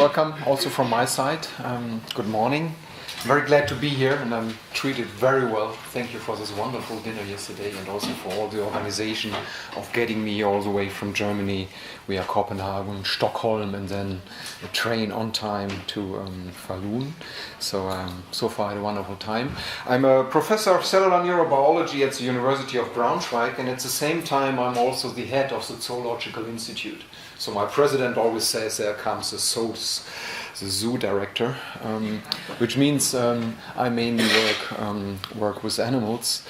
welcome also from my side. Good morning. Very glad to be here, and I'm treated very well. Thank you for this wonderful dinner yesterday, and also for all the organization of getting me all the way from Germany via Copenhagen, Stockholm, and then a train on time to Falun. So far I had a wonderful time. I'm a professor of cellular neurobiology at the University of Braunschweig, and at the same time I'm also the head of the Zoological Institute. So my president always says there comes the zoo director, which means I mainly work with animals,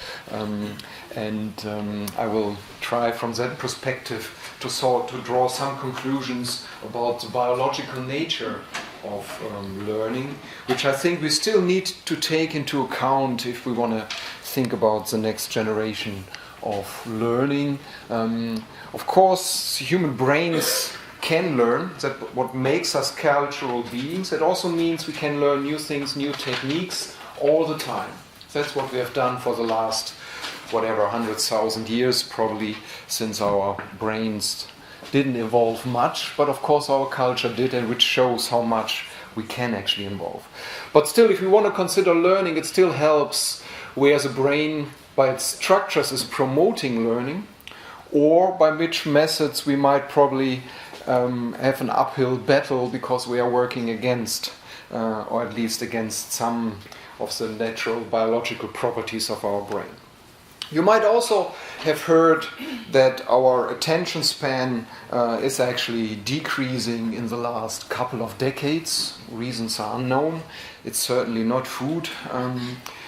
and I will try from that perspective to draw some conclusions about the biological nature of learning, which I think we still need to take into account if we want to think about the next generation of learning. Of course, human brains can learn. That's what makes us cultural beings. It also means we can learn new things, new techniques all the time. That's what we have done for the last, 100,000 years, probably, since our brains didn't evolve much. But of course our culture did, and which shows how much we can actually evolve. But still, if we want to consider learning, it still helps where the brain, by its structures, is promoting learning, or by which methods we might probably have an uphill battle because we are working against, or at least against some of the natural biological properties of our brain. You might also have heard that our attention span is actually decreasing in the last couple of decades. Reasons are unknown. It's certainly not food.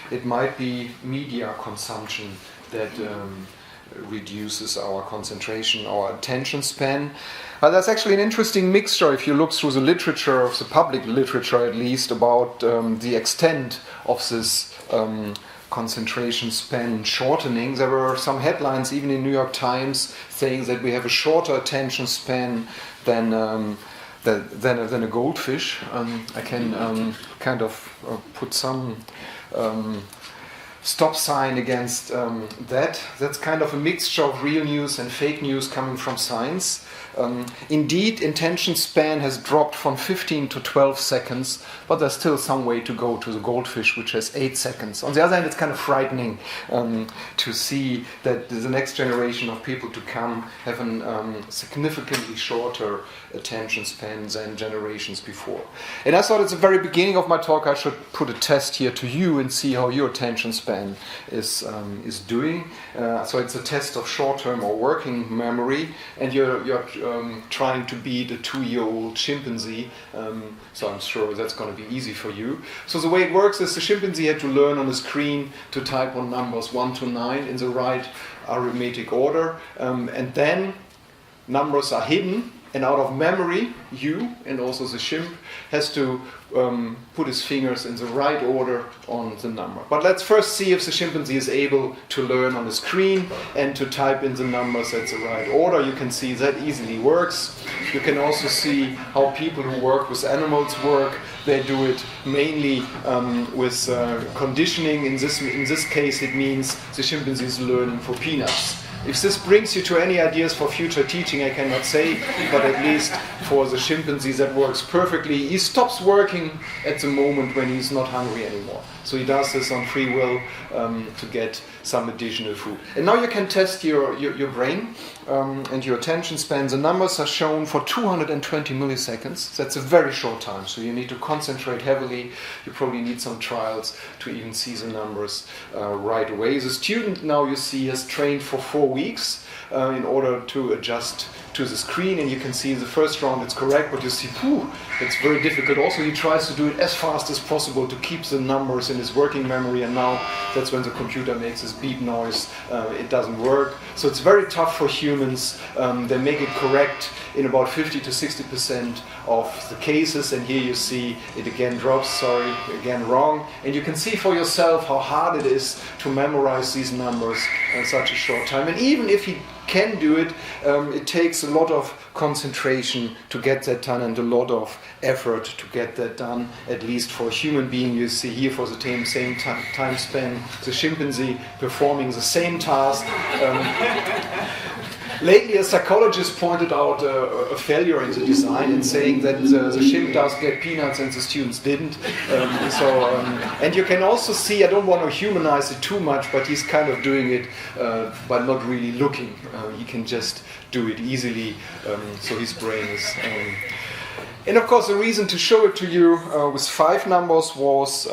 It might be media consumption that reduces our concentration, our attention span. That's actually an interesting mixture if you look through the literature, of the public literature at least, about the extent of this concentration span shortening. There were some headlines even in New York Times saying that we have a shorter attention span than a goldfish. I can kind of put some stop sign against that. That's kind of a mixture of real news and fake news coming from science. Indeed, attention span has dropped from 15 to 12 seconds, but there's still some way to go to the goldfish, which has 8 seconds. On the other hand, it's kind of frightening to see that the next generation of people to come have a significantly shorter attention span than generations before. And I thought at the very beginning of my talk I should put a test here to you and see how your attention span is doing. So it's a test of short-term or working memory, and you're trying to beat a 2-year-old chimpanzee, so I'm sure that's going to be easy for you. So the way it works is the chimpanzee had to learn on the screen to type on numbers 1 to 9 in the right arithmetic order, and then numbers are hidden, and out of memory, you and also the chimp has to put his fingers in the right order on the number. But let's first see if the chimpanzee is able to learn on the screen and to type in the numbers at the right order. You can see that easily works. You can also see how people who work with animals work. They do it mainly with conditioning. In this case, it means the chimpanzee is learning for peanuts. If this brings you to any ideas for future teaching, I cannot say, but at least for the chimpanzee that works perfectly. He stops working at the moment when he's not hungry anymore. So he does this on free will to get some additional food. And now you can test your brain and your attention span. The numbers are shown for 220 milliseconds. That's a very short time, so you need to concentrate heavily. You probably need some trials to even see the numbers right away. The student, now you see, has trained for 4 weeks in order to adjust to the screen, and you can see the first round it's correct, but you see, it's very difficult. Also, he tries to do it as fast as possible to keep the numbers in his working memory, and now that's when the computer makes this beep noise. It doesn't work. So it's very tough for humans. They make it correct in about 50 to 60% of the cases, and here you see it again drops, again wrong. And you can see for yourself how hard it is to memorize these numbers in such a short time. And even if he can do it, it takes a lot of concentration to get that done and a lot of effort to get that done, at least for a human being. You see here for the same time span, the chimpanzee performing the same task Lately, a psychologist pointed out a failure in the design and saying that the chimp does get peanuts and the students didn't. And you can also see, I don't want to humanize it too much, but he's kind of doing it by not really looking. He can just do it easily, so his brain is... And of course, the reason to show it to you with 5 numbers was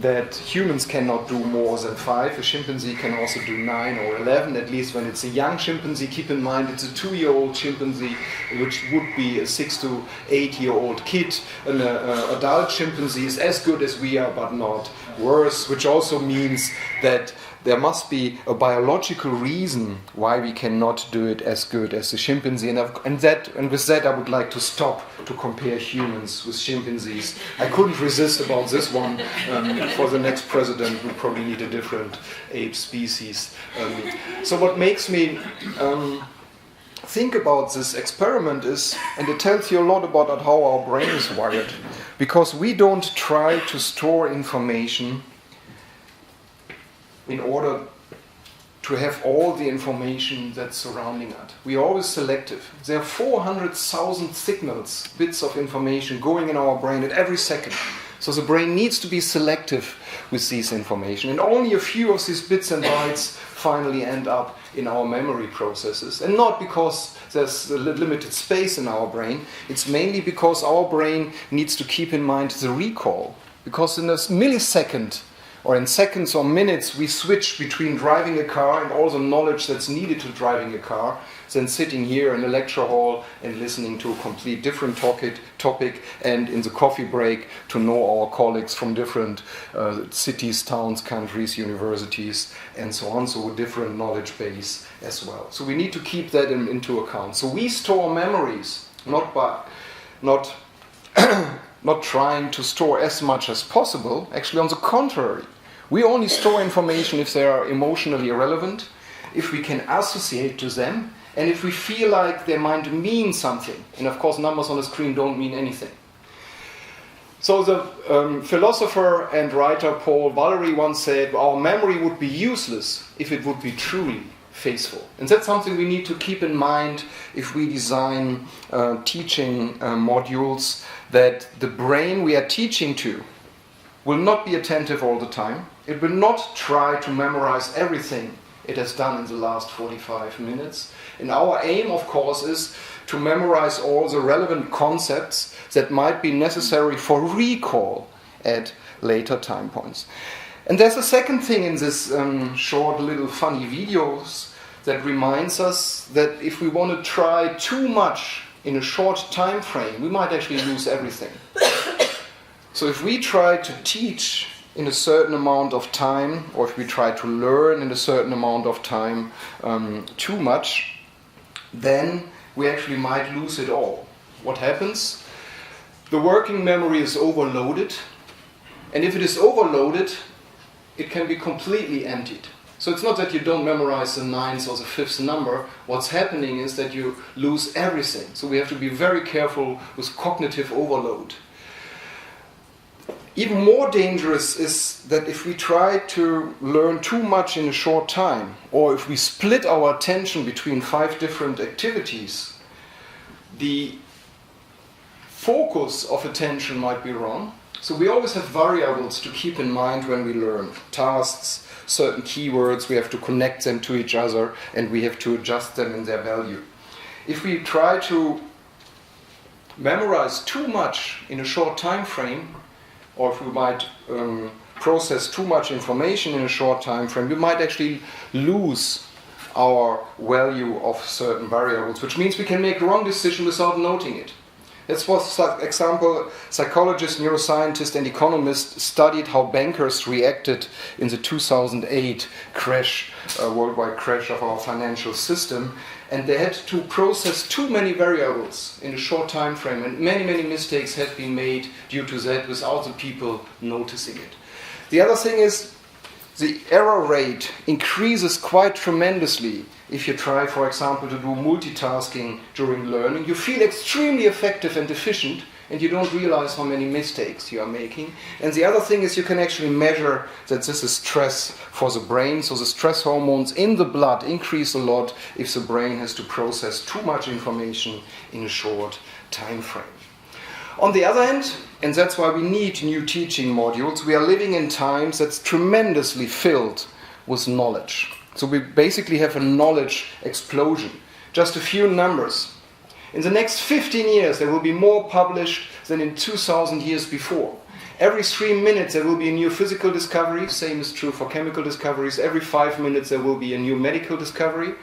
that humans cannot do more than 5. A chimpanzee can also do 9 or 11, at least when it's a young chimpanzee. Keep in mind, it's a 2-year-old chimpanzee, which would be a 6 to 8-year-old kid. An adult chimpanzee is as good as we are, but not worse, which also means that there must be a biological reason why we cannot do it as good as the chimpanzee. And with that, I would like to stop to compare humans with chimpanzees. I couldn't resist about this one. For the next president, we probably need a different ape species. So what makes me think about this experiment is, and it tells you a lot about how our brain is wired, because we don't try to store information in order to have all the information that's surrounding us. We are always selective. There are 400,000 signals, bits of information going in our brain at every second. So the brain needs to be selective with these information. And only a few of these bits and bytes finally end up in our memory processes. And not because there's a limited space in our brain. It's mainly because our brain needs to keep in mind the recall. Because in a millisecond, or in seconds or minutes, we switch between driving a car and all the knowledge that's needed to driving a car, than sitting here in a lecture hall and listening to a complete different topic, and in the coffee break to know our colleagues from different cities, towns, countries, universities, and so on. So a different knowledge base as well. So we need to keep that into account. So we store memories, not trying to store as much as possible. Actually, on the contrary, we only store information if they are emotionally relevant, if we can associate to them, and if we feel like they might mean something. And of course, numbers on the screen don't mean anything. So the philosopher and writer Paul Valery once said, our memory would be useless if it would be truly faithful. And that's something we need to keep in mind if we design teaching modules, that the brain we are teaching to will not be attentive all the time. It will not try to memorize everything it has done in the last 45 minutes. And our aim, of course, is to memorize all the relevant concepts that might be necessary for recall at later time points. And there's a second thing in this short little funny videos that reminds us that if we want to try too much in a short time frame, we might actually lose everything. So if we try to teach in a certain amount of time, or if we try to learn in a certain amount of time too much, then we actually might lose it all. What happens? The working memory is overloaded, and if it is overloaded, it can be completely emptied. So it's not that you don't memorize the 9th or the 5th number. What's happening is that you lose everything. So we have to be very careful with cognitive overload. Even more dangerous is that if we try to learn too much in a short time, or if we split our attention between 5 different activities, the focus of attention might be wrong. So we always have variables to keep in mind when we learn. Tasks, certain keywords, we have to connect them to each other, and we have to adjust them in their value. If we try to memorize too much in a short time frame, or if we might process too much information in a short time frame, we might actually lose our value of certain variables, which means we can make wrong decisions without noting it. That's what, for example, psychologists, neuroscientists, and economists studied how bankers reacted in the 2008 crash, worldwide crash of our financial system, and they had to process too many variables in a short time frame, and many mistakes had been made due to that without the people noticing it. The other thing is the error rate increases quite tremendously if you try, for example, to do multitasking during learning. You feel extremely effective and efficient and you don't realize how many mistakes you are making. And the other thing is you can actually measure that this is stress for the brain. So the stress hormones in the blood increase a lot if the brain has to process too much information in a short time frame. On the other hand, and that's why we need new teaching modules, we are living in times that's tremendously filled with knowledge. So we basically have a knowledge explosion. Just a few numbers. In the next 15 years, there will be more published than in 2,000 years before. Every 3 minutes, there will be a new physical discovery. Same is true for chemical discoveries. Every 5 minutes, there will be a new medical discovery.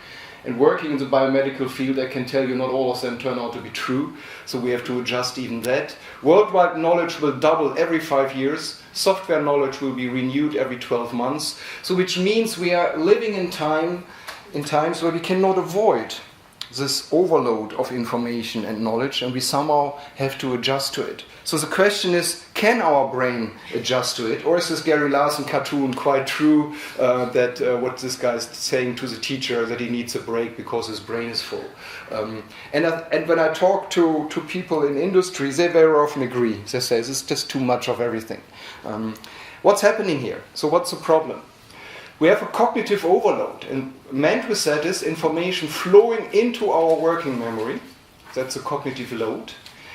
And working in the biomedical field, I can tell you not all of them turn out to be true. So we have to adjust even that. Worldwide knowledge will double every 5 years. Software knowledge will be renewed every 12 months. So which means we are living in times where we cannot avoid this overload of information and knowledge, and we somehow have to adjust to it. So the question is, can our brain adjust to it? Or is this Gary Larson cartoon quite true, that what this guy is saying to the teacher, that he needs a break because his brain is full? And when I talk to people in industry, they very often agree. They say, this is just too much of everything. What's happening here? So what's the problem? We have a cognitive overload, and meant with that is information flowing into our working memory. That's a cognitive load.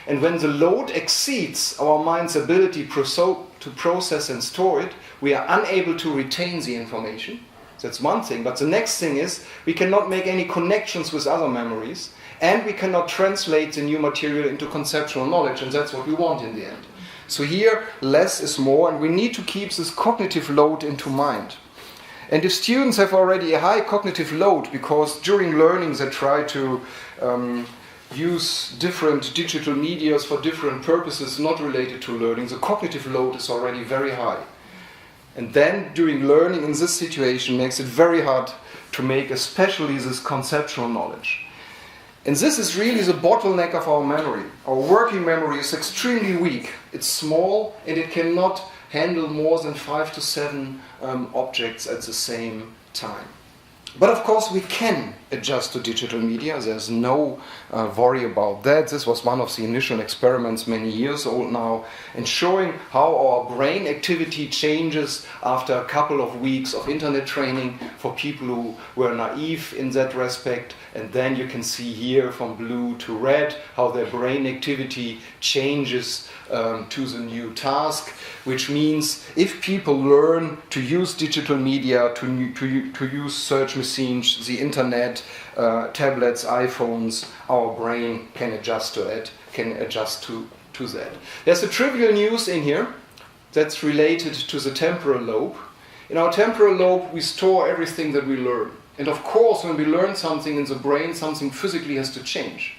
And when the load exceeds our mind's ability to process and store it, we are unable to retain the information. That's one thing. But the next thing is we cannot make any connections with other memories, and we cannot translate the new material into conceptual knowledge, and that's what we want in the end. So here, less is more, and we need to keep this cognitive load into mind. And if students have already a high cognitive load, because during learning they try to use different digital medias for different purposes not related to learning, the cognitive load is already very high. And then during learning in this situation makes it very hard to make especially this conceptual knowledge. And this is really the bottleneck of our memory. Our working memory is extremely weak. It's small and it cannot handle more than 5 to 7 objects at the same time. But of course we can adjust to digital media. There's no worry about that. This was one of the initial experiments many years old now, and showing how our brain activity changes after a couple of weeks of internet training for people who were naive in that respect. And then you can see here from blue to red how their brain activity changes to the new task, which means if people learn to use digital media, to use search machines, the internet, tablets, iPhones, our brain can adjust to it, can adjust to that. There's a trivial news in here that's related to the temporal lobe. In our temporal lobe, we store everything that we learn. And of course, when we learn something in the brain, something physically has to change.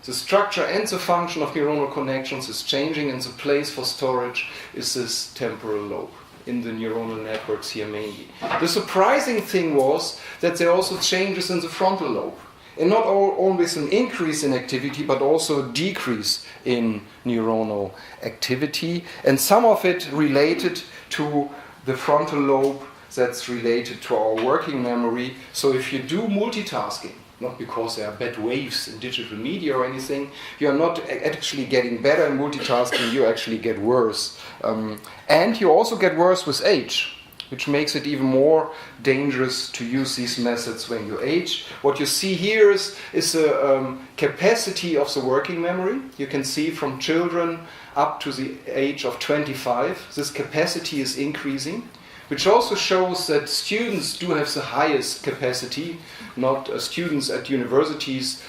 The structure and the function of neuronal connections is changing, and the place for storage is this temporal lobe in the neuronal networks here mainly. The surprising thing was that there are also changes in the frontal lobe. And not always an increase in activity, but also a decrease in neuronal activity. And some of it related to the frontal lobe that's related to our working memory. So if you do multitasking, not because there are bad waves in digital media or anything, you are not actually getting better in multitasking, you actually get worse. And you also get worse with age, which makes it even more dangerous to use these methods when you age. What you see here is the capacity of the working memory. You can see from children up to the age of 25, this capacity is increasing, which also shows that students do have the highest capacity, not students at universities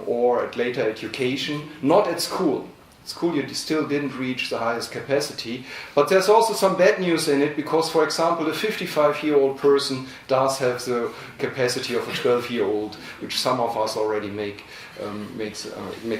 or at later education, not at school. At school you still didn't reach the highest capacity, but there's also some bad news in it, because, for example, a 55-year-old person does have the capacity of a 12-year-old, which some of us already makes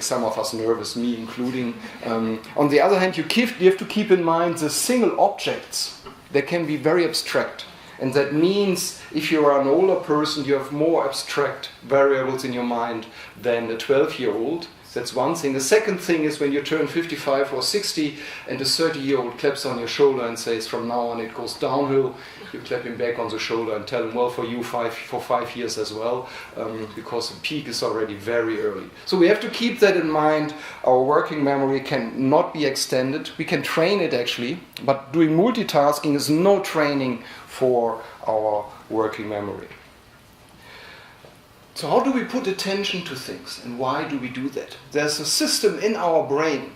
some of us nervous, me including. On the other hand, you have to keep in mind the single objects. They can be very abstract, and that means if you are an older person, you have more abstract variables in your mind than a 12-year-old. That's one thing. The second thing is when you turn 55 or 60 and a 30-year-old claps on your shoulder and says, from now on it goes downhill, you clap him back on the shoulder and tell him, well, for you, for 5 years as well, because the peak is already very early. So we have to keep that in mind. Our working memory cannot be extended. We can train it actually, but doing multitasking is no training for our working memory. So how do we put attention to things, and why do we do that? There's a system in our brain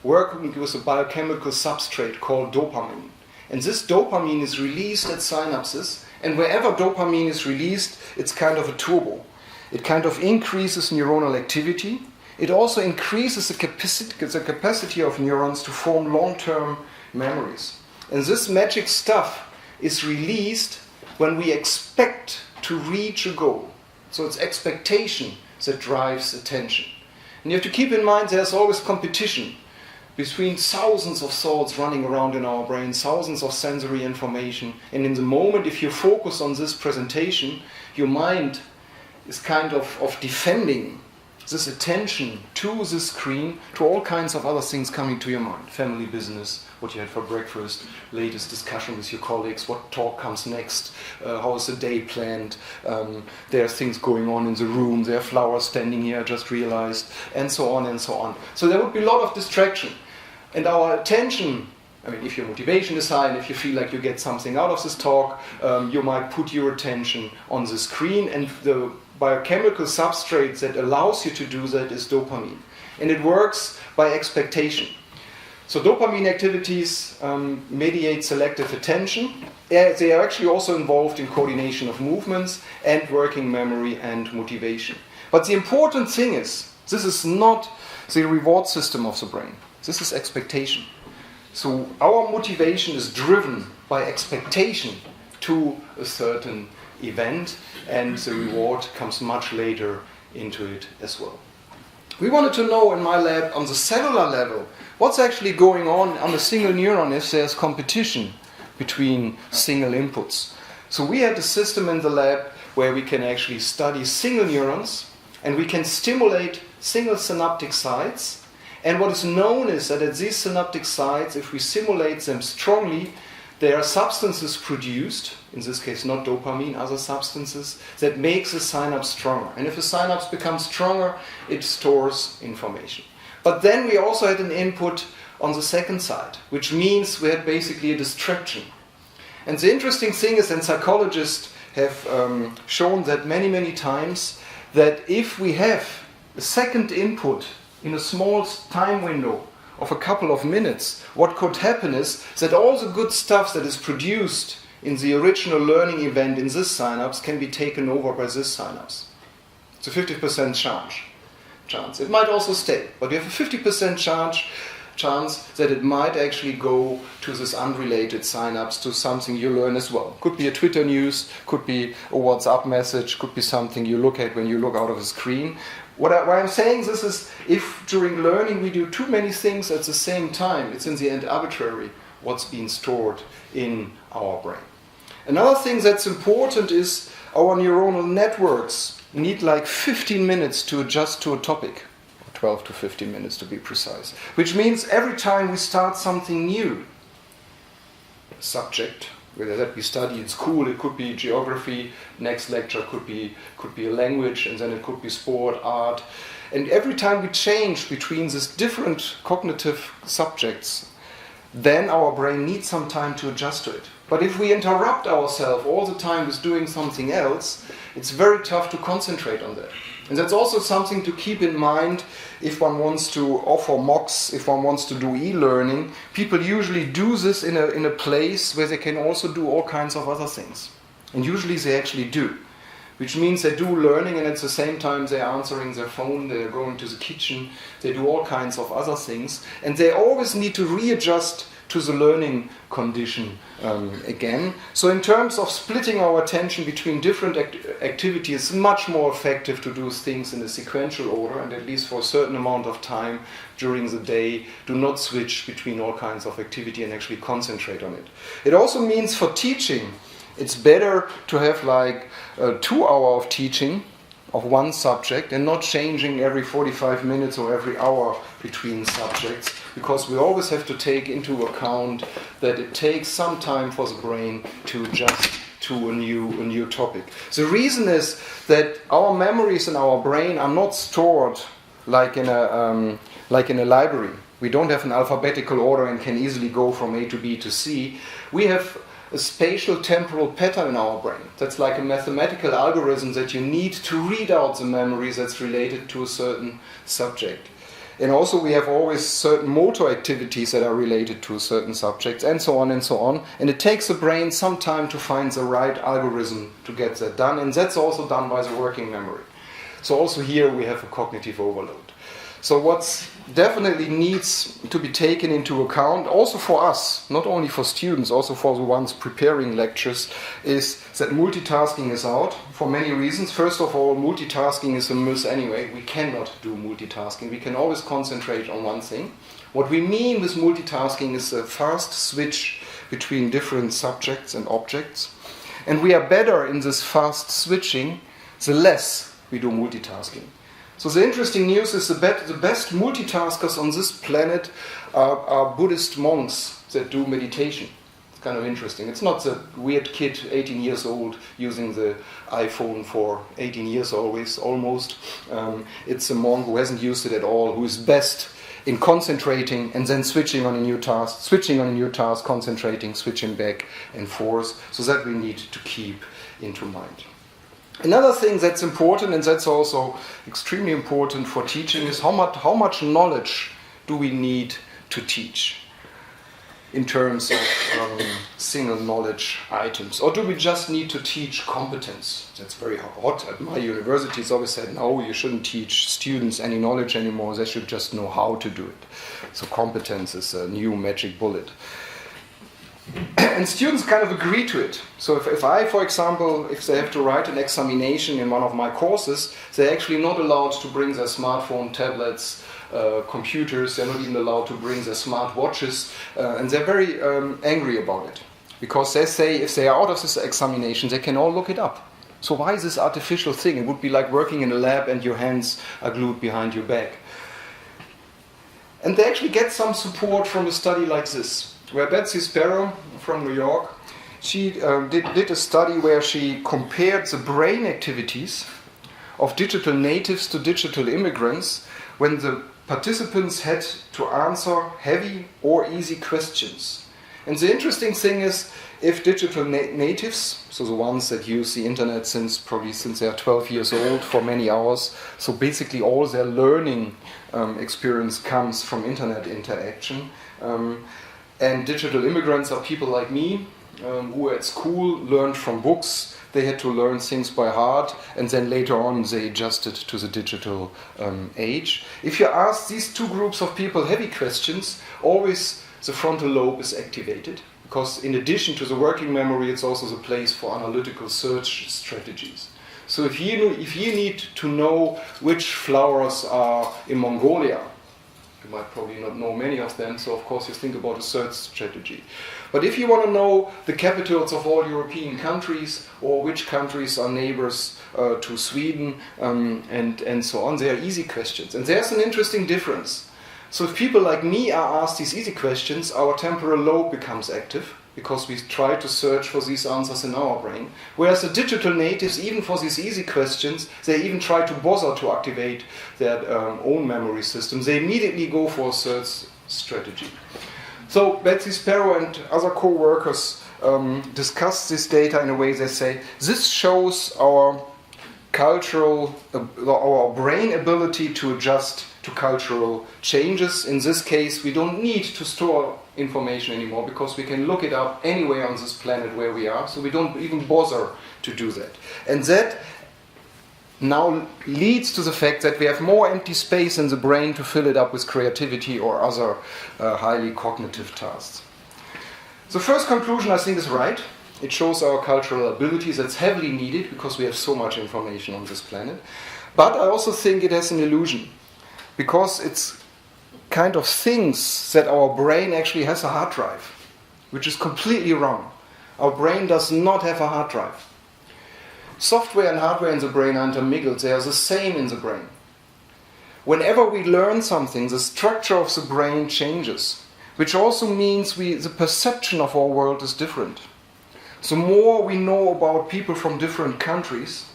working with a biochemical substrate called dopamine. And this dopamine is released at synapses, and wherever dopamine is released, it's kind of a turbo. It kind of increases neuronal activity. It also increases the capacity of neurons to form long-term memories. And this magic stuff is released when we expect to reach a goal. So it's expectation that drives attention. And you have to keep in mind there's always competition between thousands of thoughts running around in our brain, thousands of sensory information. And in the moment, if you focus on this presentation, your mind is kind of defending this attention to the screen, to all kinds of other things coming to your mind. Family business, what you had for breakfast, latest discussion with your colleagues, what talk comes next, how is the day planned, there are things going on in the room, there are flowers standing here, I just realized, and so on and so on. So there would be a lot of distraction. And our attention, I mean, if your motivation is high and if you feel like you get something out of this talk, you might put your attention on the screen, and the biochemical substrate that allows you to do that is dopamine. And it works by expectation. So dopamine activities mediate selective attention. They are actually also involved in coordination of movements and working memory and motivation. But the important thing is, this is not the reward system of the brain. This is expectation. So our motivation is driven by expectation to a certain event, and the reward comes much later into it as well. We wanted to know in my lab on the cellular level what's actually going on a single neuron if there's competition between single inputs. So we had a system in the lab where we can actually study single neurons, and we can stimulate single synaptic sites. And what is known is that at these synaptic sites, if we simulate them strongly, there are substances produced, in this case not dopamine, other substances, that makes the synapse stronger. And if a synapse becomes stronger, it stores information. But then we also had an input on the second side, which means we had basically a distraction. And the interesting thing is, and psychologists have shown that many, many times, that if we have a second input in a small time window of a couple of minutes, what could happen is that all the good stuff that is produced in the original learning event in this synapse can be taken over by this synapse. It's a 50% chance. It might also stay, but we have a 50% chance that it might actually go to this unrelated synapse, to something you learn as well. Could be a Twitter news, could be a WhatsApp message, could be something you look at when you look out of a screen. Why I'm saying this is, if during learning we do too many things at the same time, it's in the end arbitrary what's being stored in our brain. Another thing that's important is our neuronal networks need like 15 minutes to adjust to a topic. 12 to 15 minutes to be precise. Which means every time we start something new, a subject, whether that we study in school, it could be geography, next lecture could be a language, and then it could be sport, art. And every time we change between these different cognitive subjects, then our brain needs some time to adjust to it. But if we interrupt ourselves all the time with doing something else, it's very tough to concentrate on that. And that's also something to keep in mind if one wants to offer mocks, if one wants to do e-learning. People usually do this in a place where they can also do all kinds of other things. And usually they actually do. Which means they do learning, and at the same time they're answering their phone, they're going to the kitchen, they do all kinds of other things. And they always need to readjust to the learning condition again. So in terms of splitting our attention between different activities, it's much more effective to do things in a sequential order, and at least for a certain amount of time during the day, do not switch between all kinds of activity and actually concentrate on it. It also means for teaching, it's better to have like 2 hours of teaching of one subject and not changing every 45 minutes or every hour between subjects, because we always have to take into account that it takes some time for the brain to adjust to a new topic. The reason is that our memories in our brain are not stored like in a library. We don't have an alphabetical order and can easily go from A to B to C. We have a spatial temporal pattern in our brain. That's like a mathematical algorithm that you need to read out the memories that's related to a certain subject. And also we have always certain motor activities that are related to certain subjects, and so on and so on. And it takes the brain some time to find the right algorithm to get that done, and that's also done by the working memory. So also here we have a cognitive overload. So what definitely needs to be taken into account, also for us, not only for students, also for the ones preparing lectures, is that multitasking is out for many reasons. First of all, multitasking is a myth anyway. We cannot do multitasking. We can always concentrate on one thing. What we mean with multitasking is a fast switch between different subjects and objects. And we are better in this fast switching the less we do multitasking. So the interesting news is the best multitaskers on this planet are Buddhist monks that do meditation. It's kind of interesting. It's not the weird kid, 18 years old, using the iPhone for 18 years almost. It's a monk who hasn't used it at all, who is best in concentrating and then switching on a new task, concentrating, switching back and forth. So that we need to keep into mind. Another thing that's important, and that's also extremely important for teaching, is how much knowledge do we need to teach in terms of single knowledge items? Or do we just need to teach competence? That's very hot. At my university, it's always said, no, you shouldn't teach students any knowledge anymore. They should just know how to do it. So competence is a new magic bullet. And students kind of agree to it. So if I, for example, if they have to write an examination in one of my courses, they're actually not allowed to bring their smartphone, tablets, computers. They're not even allowed to bring their smart watches. And they're very angry about it. Because they say if they are out of this examination, they can all look it up. So why is this artificial thing? It would be like working in a lab and your hands are glued behind your back. And they actually get some support from a study like this, where Betsy Sparrow from New York, she did a study where she compared the brain activities of digital natives to digital immigrants when the participants had to answer heavy or easy questions. And the interesting thing is, if digital natives, so the ones that use the internet since they are 12 years old for many hours, so basically all their learning experience comes from internet interaction. And digital immigrants are people like me, who at school learned from books. They had to learn things by heart, and then later on they adjusted to the digital age. If you ask these two groups of people heavy questions, always the frontal lobe is activated, because in addition to the working memory, it's also the place for analytical search strategies. So if you need to know which flowers are in Mongolia, you might probably not know many of them, so of course you think about a search strategy. But if you want to know the capitals of all European countries, or which countries are neighbors to Sweden, and so on, they are easy questions. And there's an interesting difference. So if people like me are asked these easy questions, our temporal lobe becomes active, because we try to search for these answers in our brain. Whereas the digital natives, even for these easy questions, they even try to bother to activate their own memory systems. They immediately go for a search strategy. So Betsy Sparrow and other co-workers discuss this data in a way they say, this shows our our brain ability to adjust to cultural changes. In this case, we don't need to store information anymore, because we can look it up anywhere on this planet where we are, so we don't even bother to do that. And that now leads to the fact that we have more empty space in the brain to fill it up with creativity or other highly cognitive tasks. The first conclusion, I think, is right. It shows our cultural abilities. That's heavily needed because we have so much information on this planet. But I also think it has an illusion, because it's kind of thinks that our brain actually has a hard drive, which is completely wrong. Our brain does not have a hard drive. Software and hardware in the brain are intermingled. They are the same in the brain. Whenever we learn something, the structure of the brain changes, which also means the perception of our world is different. The more we know about people from different countries,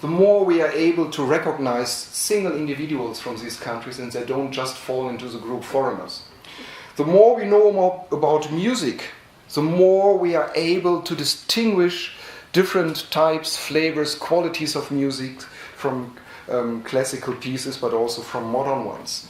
the more we are able to recognize single individuals from these countries, and they don't just fall into the group foreigners. The more we know more about music, the more we are able to distinguish different types, flavors, qualities of music from classical pieces, but also from modern ones.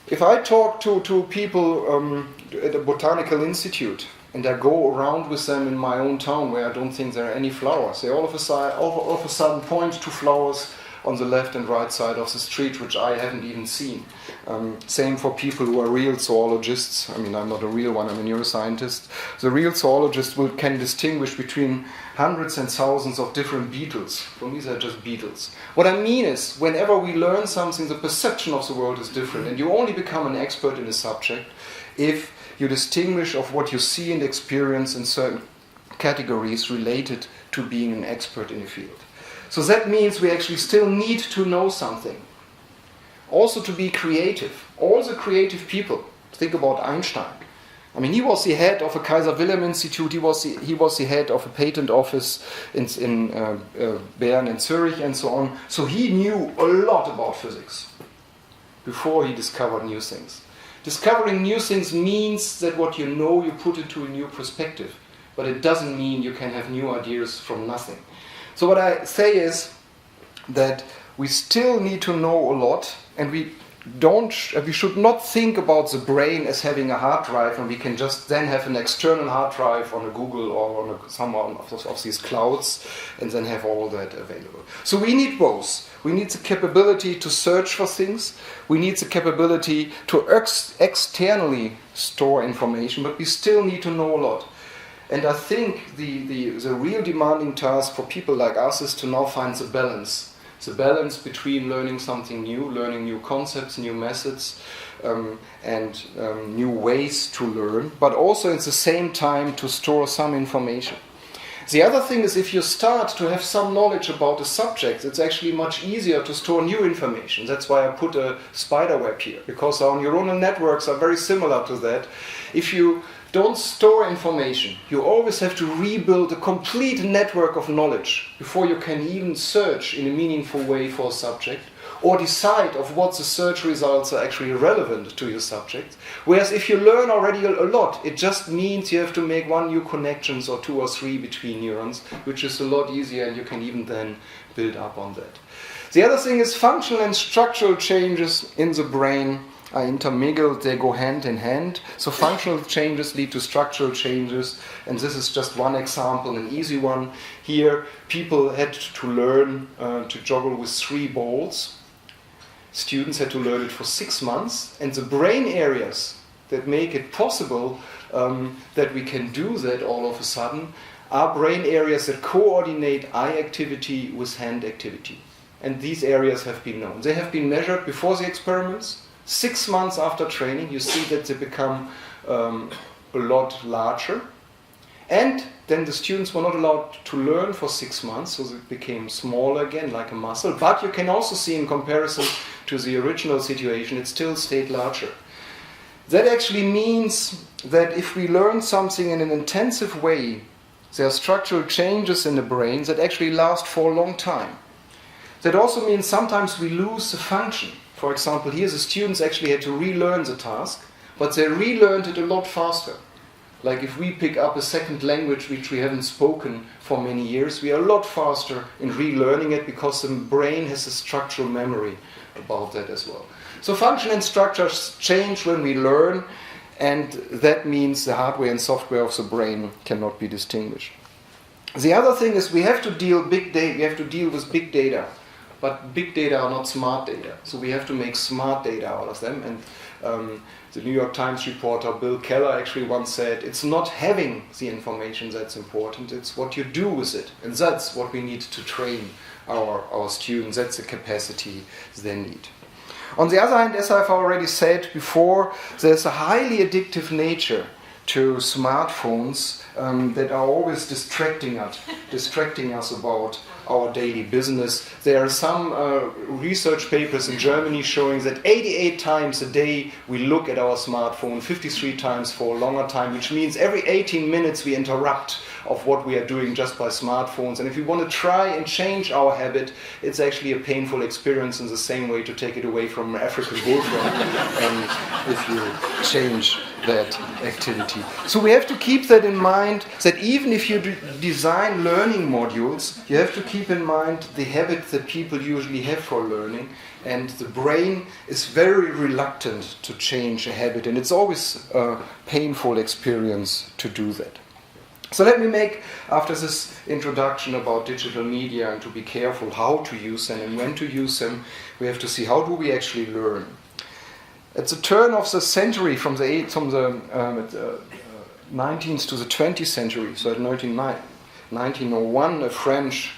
If I talk to people at a botanical institute, and I go around with them in my own town where I don't think there are any flowers, they all of a sudden point to flowers on the left and right side of the street, which I haven't even seen. Same for people who are real zoologists. I mean, I'm not a real one, I'm a neuroscientist. The real zoologist can distinguish between hundreds and thousands of different beetles. For me, they're just beetles. What I mean is, whenever we learn something, the perception of the world is different, and you only become an expert in a subject if you distinguish of what you see and experience in certain categories related to being an expert in a field. So that means we actually still need to know something. Also to be creative. All the creative people, think about Einstein. I mean, he was the head of a Kaiser Wilhelm Institute, he was the head of a patent office in Bern and Zurich and so on. So he knew a lot about physics before he discovered new things. Discovering new things means that what you know, you put into a new perspective. But it doesn't mean you can have new ideas from nothing. So what I say is that we still need to know a lot, and we should not think about the brain as having a hard drive, and we can just then have an external hard drive on a Google or on some of these clouds, and then have all that available. So we need both. We need the capability to search for things. We need the capability to externally store information, but we still need to know a lot. And I think the real demanding task for people like us is to now find the balance between learning something new, learning new concepts, new methods, and new ways to learn, but also at the same time to store some information. The other thing is, if you start to have some knowledge about a subject, it's actually much easier to store new information. That's why I put a spider web here, because our neuronal networks are very similar to that. If you don't store information, you always have to rebuild a complete network of knowledge before you can even search in a meaningful way for a subject, or decide of what the search results are actually relevant to your subject. Whereas if you learn already a lot, it just means you have to make one new connections or two or three between neurons, which is a lot easier, and you can even then build up on that. The other thing is, functional and structural changes in the brain are intermingled, they go hand in hand. So functional changes lead to structural changes, and this is just one example, an easy one. Here, people had to learn to juggle with 3 balls. Students had to learn it for 6 months, and the brain areas that make it possible that we can do that all of a sudden are brain areas that coordinate eye activity with hand activity. And these areas have been known. They have been measured before the experiments. 6 months after training, you see that they become a lot larger. And then the students were not allowed to learn for 6 months, so they became smaller again, like a muscle. But you can also see, in comparison to the original situation, it still stayed larger. That actually means that if we learn something in an intensive way, there are structural changes in the brain that actually last for a long time. That also means sometimes we lose the function. For example, here the students actually had to relearn the task, but they relearned it a lot faster. Like if we pick up a second language which we haven't spoken for many years, we are a lot faster in relearning it because the brain has a structural memory about that as well. So function and structures change when we learn, and that means the hardware and software of the brain cannot be distinguished. The other thing is we have to deal with big data. But big data are not smart data, so we have to make smart data out of them. And the New York Times reporter Bill Keller actually once said, it's not having the information that's important, it's what you do with it. And that's what we need to train our students, that's the capacity they need. On the other hand, as I've already said before, there's a highly addictive nature to smartphones that are always distracting us about our daily business. There are some research papers in Germany showing that 88 times a day we look at our smartphone, 53 times for a longer time, which means every 18 minutes we interrupt of what we are doing just by smartphones. And if we want to try and change our habit, it's actually a painful experience in the same way to take it away from an African bullfrog if you change that activity. So we have to keep that in mind, that even if you design learning modules, you have to keep in mind the habits that people usually have for learning. And the brain is very reluctant to change a habit, and it's always a painful experience to do that. So let me make, after this introduction about digital media and to be careful how to use them and when to use them, we have to see how do we actually learn. At the turn of the century, from the 19th to the 20th century, so at 1901, a French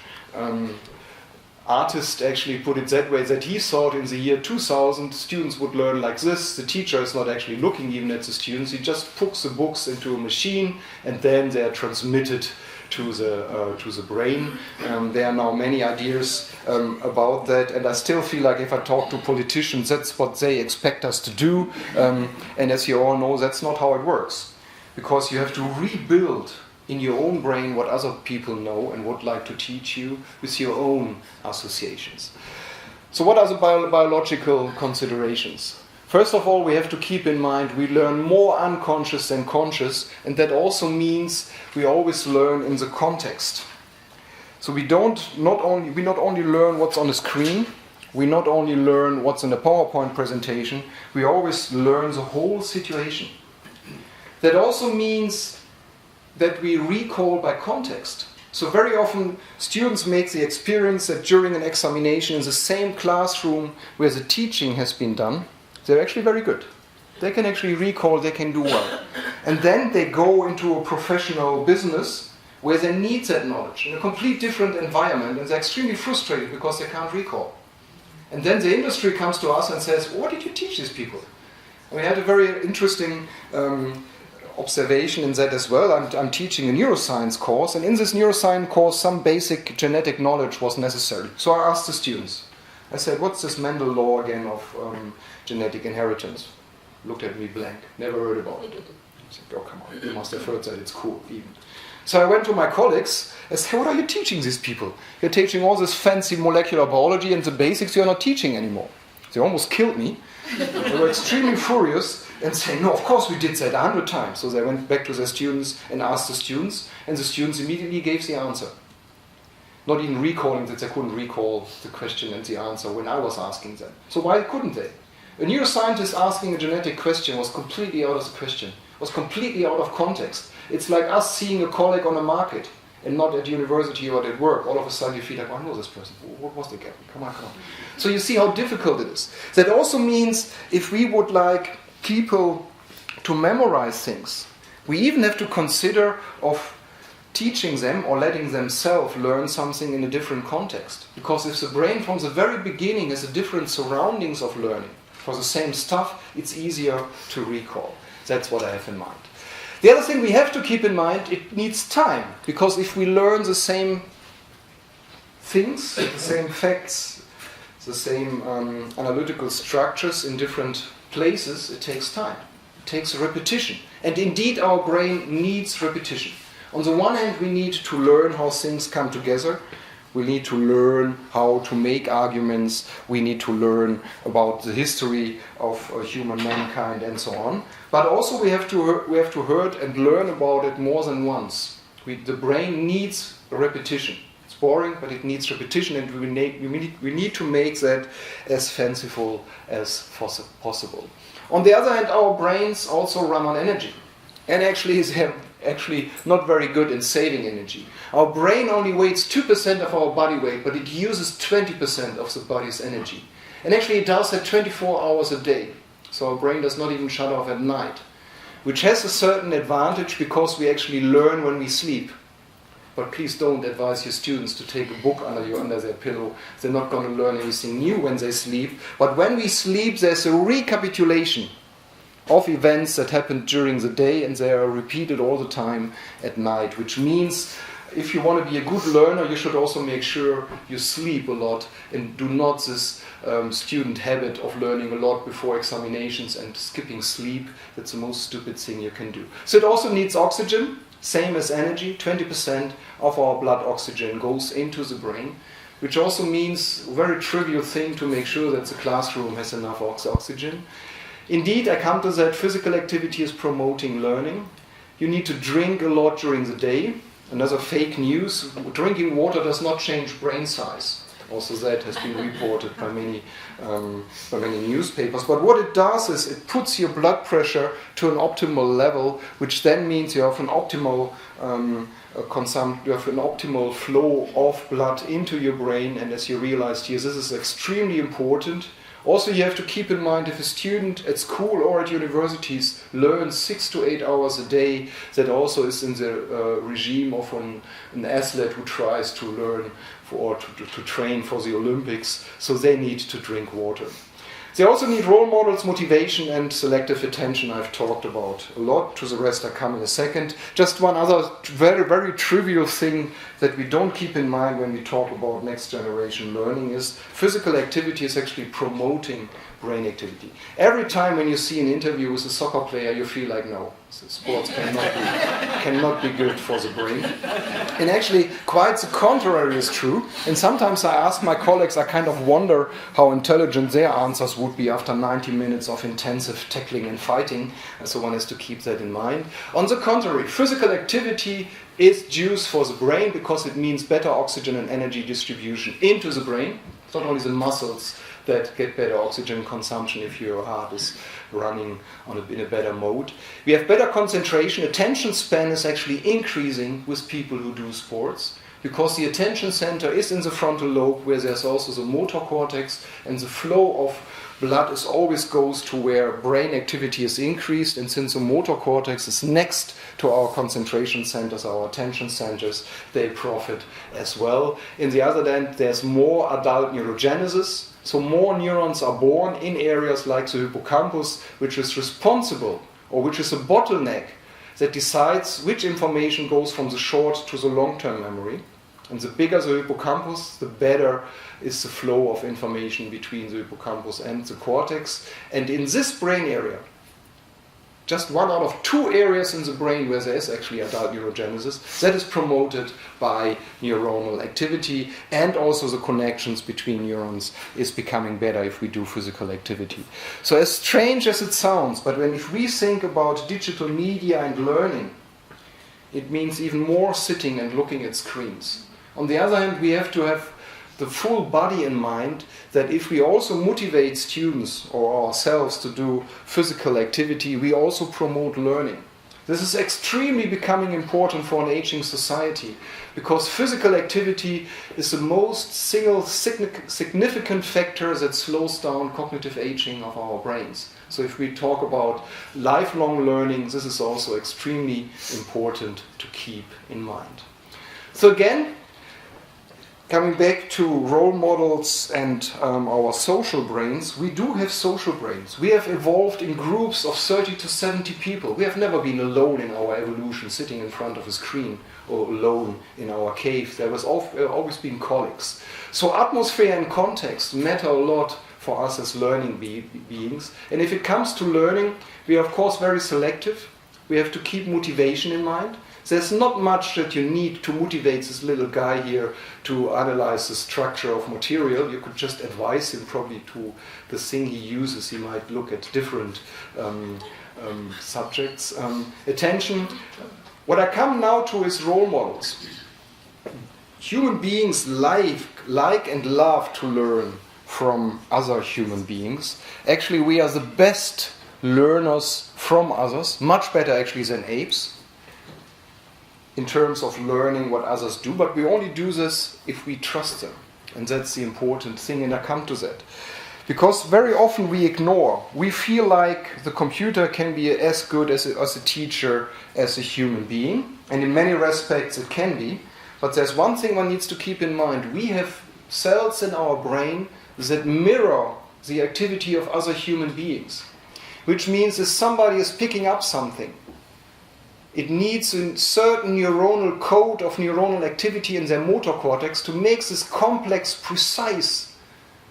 artist actually put it that way, that he thought in the year 2000 students would learn like this. The teacher is not actually looking even at the students, he just puts the books into a machine and then they are transmitted to the brain. There are now many ideas about that, and I still feel like if I talk to politicians, that's what they expect us to do, and as you all know, that's not how it works, because you have to rebuild in your own brain what other people know and would like to teach you with your own associations. So what are the biological considerations? First of all, we have to keep in mind we learn more unconscious than conscious, and that also means we always learn in the context. So we not only learn what's on the screen, we not only learn what's in the PowerPoint presentation, we always learn the whole situation. That also means that we recall by context. So very often students make the experience that during an examination in the same classroom where the teaching has been done, they're actually very good. They can actually recall, they can do well. And then they go into a professional business where they need that knowledge in a complete different environment, and they're extremely frustrated because they can't recall. And then the industry comes to us and says, what did you teach these people? And we had a very interesting observation in that as well. I'm teaching a neuroscience course, and in this neuroscience course some basic genetic knowledge was necessary. So I asked the students, I said, what's this Mendel law again of genetic inheritance? Looked at me blank, never heard about it. I said, oh come on, you must have heard that, it's cool even. So I went to my colleagues and said, what are you teaching these people? You're teaching all this fancy molecular biology, and the basics you're not teaching anymore. They almost killed me. They were extremely furious and saying, no, of course we did that 100 times. So they went back to their students and asked the students, and the students immediately gave the answer. Not even recalling that they couldn't recall the question and the answer when I was asking them. So why couldn't they? A neuroscientist asking a genetic question was completely out of the question, was completely out of context. It's like us seeing a colleague on a market and not at university or at work. All of a sudden you feel like, oh, I know this person. What was the gap? Come on. So you see how difficult it is. That also means if we would like people to memorize things, we even have to consider of teaching them or letting themselves learn something in a different context. Because if the brain from the very beginning has a different surroundings of learning for the same stuff, it's easier to recall. That's what I have in mind. The other thing we have to keep in mind, it needs time. Because if we learn the same things, the same facts, the same analytical structures in different places, it takes time. It takes repetition. And indeed our brain needs repetition. On the one hand, we need to learn how things come together. We need to learn how to make arguments. We need to learn about the history of human mankind and so on. But also we have to hear and learn about it more than once. The brain needs repetition. It's boring, but it needs repetition, and we need to make that as fanciful as possible. On the other hand, our brains also run on energy, and actually not very good in saving energy. Our brain only weighs 2% of our body weight, but it uses 20% of the body's energy. And actually it does that 24 hours a day. So our brain does not even shut off at night, which has a certain advantage because we actually learn when we sleep. But please don't advise your students to take a book under their pillow. They're not going to learn anything new when they sleep. But when we sleep, there's a recapitulation of events that happened during the day, and they are repeated all the time at night, which means if you want to be a good learner, you should also make sure you sleep a lot and do not this student habit of learning a lot before examinations and skipping sleep. That's the most stupid thing you can do. So it also needs oxygen, same as energy. 20% of our blood oxygen goes into the brain, which also means a very trivial thing to make sure that the classroom has enough oxygen. Indeed, I come to that, physical activity is promoting learning. You need to drink a lot during the day. Another fake news, drinking water does not change brain size. Also that has been reported by many newspapers. But what it does is it puts your blood pressure to an optimal level, which then means you have an optimal you have an optimal flow of blood into your brain. And as you realized here, this is extremely important. Also, you have to keep in mind, if a student at school or at universities learns 6 to 8 hours a day, that also is in the regime of an athlete who tries to learn or to train for the Olympics, so they need to drink water. They also need role models, motivation, and selective attention. I've talked about a lot. To the rest I come in a second. Just one other very, very trivial thing that we don't keep in mind when we talk about next generation learning is physical activity is actually promoting brain activity. Every time when you see an interview with a soccer player, you feel like, no, sports cannot be good for the brain. And actually, quite the contrary is true. And sometimes I ask my colleagues, I kind of wonder how intelligent their answers would be after 90 minutes of intensive tackling and fighting. And so one has to keep that in mind. On the contrary, physical activity is juice for the brain because it means better oxygen and energy distribution into the brain. It's not only the muscles that get better oxygen consumption if your heart is running in a better mode. We have better concentration. Attention span is actually increasing with people who do sports because the attention center is in the frontal lobe where there's also the motor cortex, and the flow of blood always goes to where brain activity is increased, and since the motor cortex is next to our concentration centers, our attention centers, they profit as well. In the other end, there's more adult neurogenesis. So more neurons are born in areas like the hippocampus, which is responsible, or which is a bottleneck that decides which information goes from the short to the long-term memory. And the bigger the hippocampus, the better is the flow of information between the hippocampus and the cortex. And in this brain area, just 1 out of 2 areas in the brain where there is actually adult neurogenesis, that is promoted by neuronal activity, and also the connections between neurons is becoming better if we do physical activity. So as strange as it sounds, but if we think about digital media and learning, it means even more sitting and looking at screens. On the other hand, we have to have the full body in mind that if we also motivate students or ourselves to do physical activity, we also promote learning. This is extremely becoming important for an aging society because physical activity is the most single significant factor that slows down cognitive aging of our brains. So if we talk about lifelong learning, this is also extremely important to keep in mind. So again, coming back to role models and our social brains, we do have social brains. We have evolved in groups of 30 to 70 people. We have never been alone in our evolution, sitting in front of a screen or alone in our cave. There was always been colleagues. So atmosphere and context matter a lot for us as learning beings. And if it comes to learning, we are of course very selective. We have to keep motivation in mind. There's not much that you need to motivate this little guy here to analyze the structure of material. You could just advise him probably to the thing he uses. He might look at different subjects. Attention. What I come now to is role models. Human beings like and love to learn from other human beings. Actually, we are the best learners from others, much better actually than apes, in terms of learning what others do, but we only do this if we trust them. And that's the important thing, and I come to that. Because very often we ignore. We feel like the computer can be as good as a teacher as a human being, and in many respects it can be, but there's one thing one needs to keep in mind. We have cells in our brain that mirror the activity of other human beings, which means if somebody is picking up something, it needs a certain neuronal code of neuronal activity in their motor cortex to make this complex, precise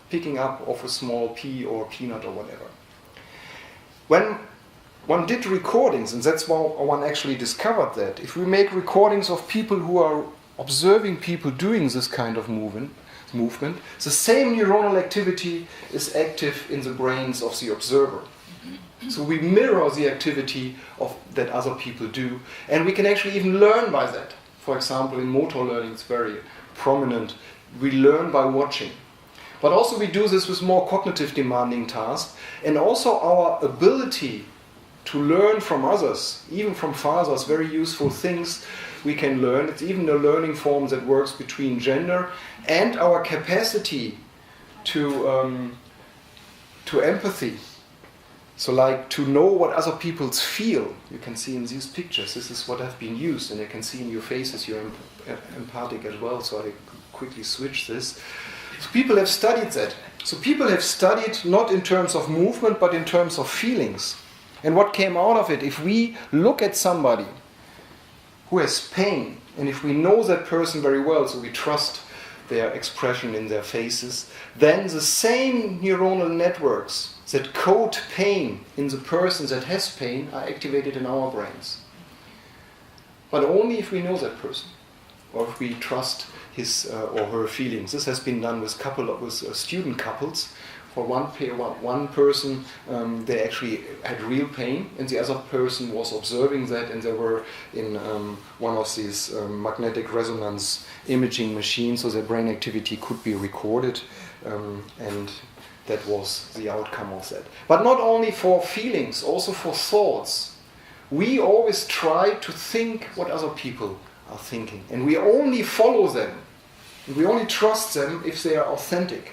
picking up of a small pea or peanut or whatever. When one did recordings, and that's why one actually discovered that, if we make recordings of people who are observing people doing this kind of movement, the same neuronal activity is active in the brains of the observer. So we mirror the activity that other people do, and we can actually even learn by that. For example, in motor learning, it's very prominent. We learn by watching. But also we do this with more cognitive demanding tasks, and also our ability to learn from others, even from fathers, very useful things we can learn. It's even a learning form that works between gender, and our capacity to empathy. So like to know what other people feel. You can see in these pictures, this is what have been used, and you can see in your faces you're empathic as well, so I quickly switch this. So people have studied that. So people have studied not in terms of movement, but in terms of feelings. And what came out of it, if we look at somebody who has pain, and if we know that person very well, so we trust their expression in their faces, then the same neuronal networks that code pain in the person that has pain are activated in our brains. But only if we know that person, or if we trust his or her feelings. This has been done with student couples. For one person, they actually had real pain, and the other person was observing that, and they were in one of these magnetic resonance imaging machines, so their brain activity could be recorded, and that was the outcome of that. But not only for feelings, also for thoughts. We always try to think what other people are thinking, and we only follow them, and we only trust them if they are authentic.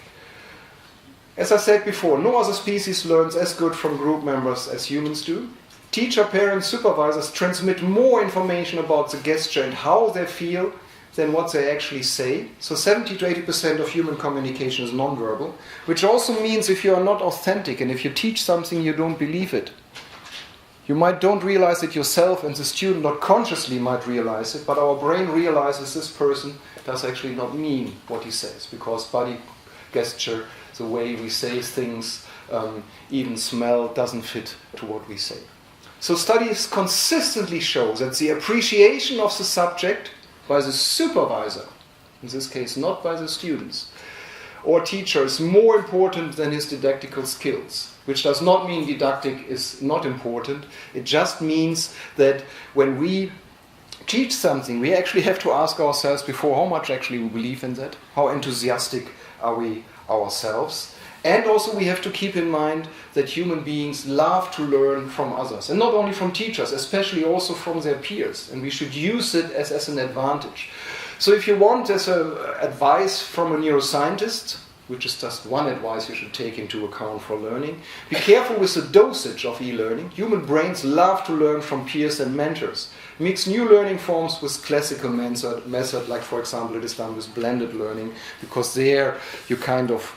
As I said before, no other species learns as good from group members as humans do. Teacher, parents, supervisors transmit more information about the gesture and how they feel than what they actually say. So 70 to 80% of human communication is nonverbal, which also means if you are not authentic and if you teach something you don't believe it, you don't realize it yourself, and the student not consciously might realize it, but our brain realizes this person does actually not mean what he says, because body gesture, the way we say things, even smell, doesn't fit to what we say. So studies consistently show that the appreciation of the subject by the supervisor, in this case not by the students, or teacher, is more important than his didactical skills, which does not mean didactic is not important. It just means that when we teach something, we actually have to ask ourselves before how much actually we believe in that, how enthusiastic are we ourselves. And also we have to keep in mind that human beings love to learn from others, and not only from teachers, especially also from their peers, and we should use it as an advantage. So if you want as advice from a neuroscientist, which is just one advice you should take into account for learning, be careful with the dosage of e-learning. Human brains love to learn from peers and mentors. Mix new learning forms with classical method, like for example it is done with blended learning, because there you kind of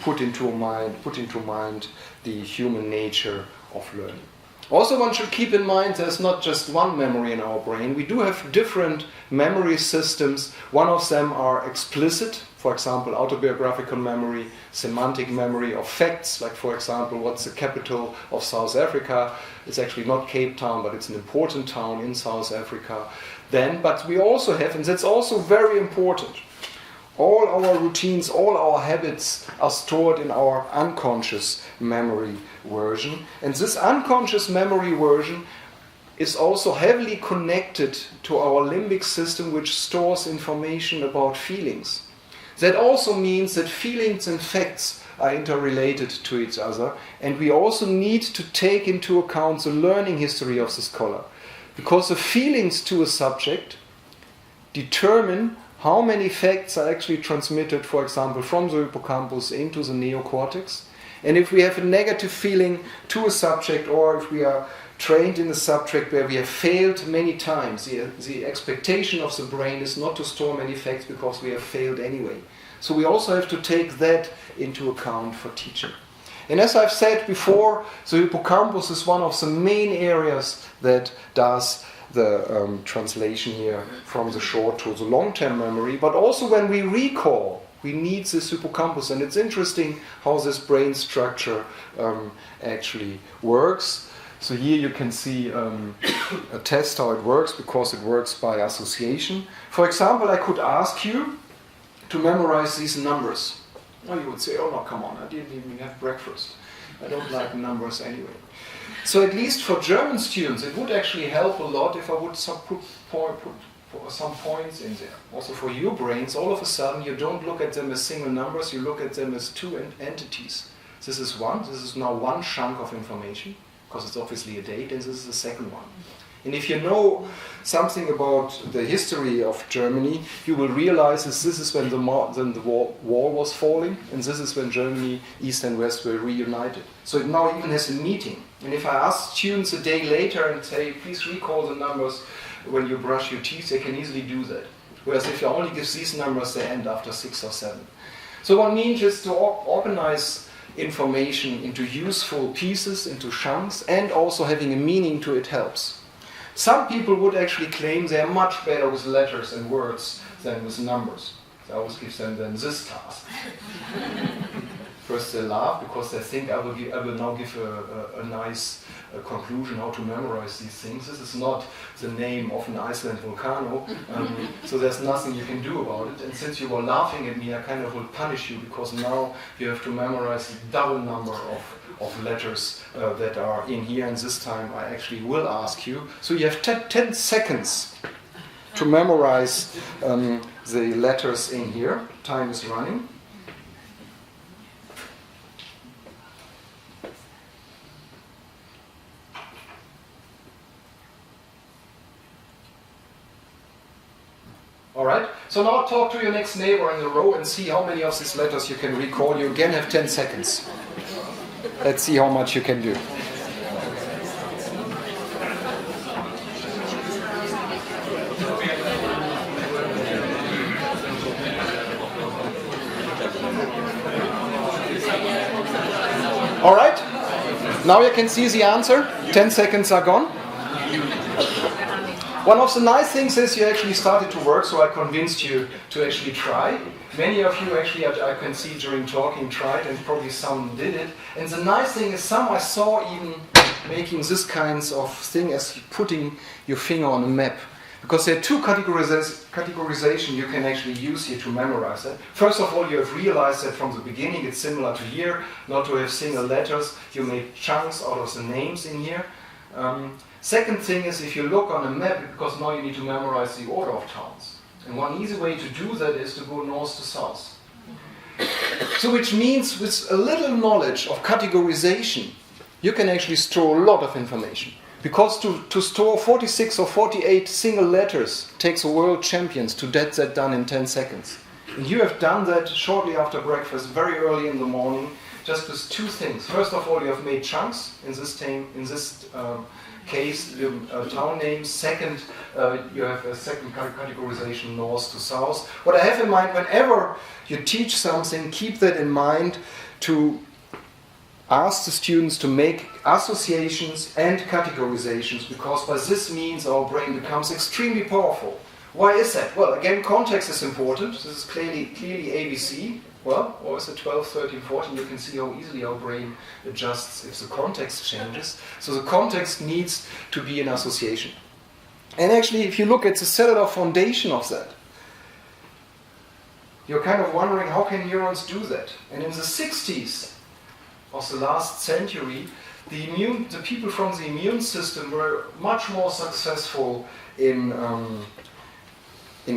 put into mind the human nature of learning. Also, one should keep in mind there's not just one memory in our brain. We do have different memory systems. One of them are explicit, for example, autobiographical memory, semantic memory of facts, like for example, what's the capital of South Africa? It's actually not Cape Town, but it's an important town in South Africa. But we also have, and that's also very important, all our routines, all our habits are stored in our unconscious memory version. And this unconscious memory version is also heavily connected to our limbic system, which stores information about feelings. That also means that feelings and facts are interrelated to each other, and we also need to take into account the learning history of the scholar, because the feelings to a subject determine how many facts are actually transmitted, for example, from the hippocampus into the neocortex. And if we have a negative feeling to a subject, or if we are trained in a subject where we have failed many times, the expectation of the brain is not to store many facts because we have failed anyway. So we also have to take that into account for teaching. And as I've said before, the hippocampus is one of the main areas that does the translation here from the short to the long-term memory. But also when we recall, we need this hippocampus. And it's interesting how this brain structure actually works. So here you can see a test how it works, because it works by association. For example, I could ask you to memorize these numbers. Well, you would say, oh no, come on, I didn't even have breakfast. I don't like numbers anyway. So at least for German students, it would actually help a lot if I would put some points in there. Also for your brains, all of a sudden you don't look at them as single numbers, you look at them as two entities. This is now one chunk of information, because it's obviously a date, and this is the second one. And if you know something about the history of Germany, you will realize this is when the wall was falling, and this is when Germany, East and West, were reunited. So it now even has a meeting. And if I ask students a day later and say, please recall the numbers when you brush your teeth, they can easily do that. Whereas if you only give these numbers, they end after 6 or 7. So what I mean is to organize information into useful pieces, into chunks, and also having a meaning to it helps. Some people would actually claim they are much better with letters and words than with numbers. So I always give them then this task. First they laugh because they think I will now give a nice conclusion how to memorize these things. This is not the name of an Iceland volcano, so there's nothing you can do about it. And since you were laughing at me, I kind of will punish you, because now you have to memorize the double number of letters that are in here, and this time I actually will ask you. So you have 10 seconds to memorize the letters in here. Time is running. Alright, so now talk to your next neighbor in the row and see how many of these letters you can recall. You again have 10 seconds. Let's see how much you can do. Alright, now you can see the answer. 10 seconds are gone. One of the nice things is you actually started to work, so I convinced you to actually try. Many of you actually, I can see during talking, tried, and probably some did it. And the nice thing is some I saw even making this kinds of thing as putting your finger on a map. Because there are two categorization you can actually use here to memorize that. First of all, you have realized that from the beginning it's similar to here, not to have single letters. You make chunks out of the names in here. Second thing is, if you look on a map, because now you need to memorize the order of towns. And one easy way to do that is to go north to south. So which means with a little knowledge of categorization, you can actually store a lot of information. Because to store 46 or 48 single letters takes a world champions to get that done in 10 seconds. And you have done that shortly after breakfast, very early in the morning, just with two things. First of all, you have made chunks in this case, town names. Second, you have a second categorization, north to south. What I have in mind, whenever you teach something, keep that in mind, to ask the students to make associations and categorizations, because by this means our brain becomes extremely powerful. Why is that? Well, again, context is important. This is clearly ABC. Well, or is it 12, 13, 14? You can see how easily our brain adjusts if the context changes. So the context needs to be an association. And actually, if you look at the cellular foundation of that, you're kind of wondering, how can neurons do that? And in the 60s of the last century, the people from the immune system were much more successful in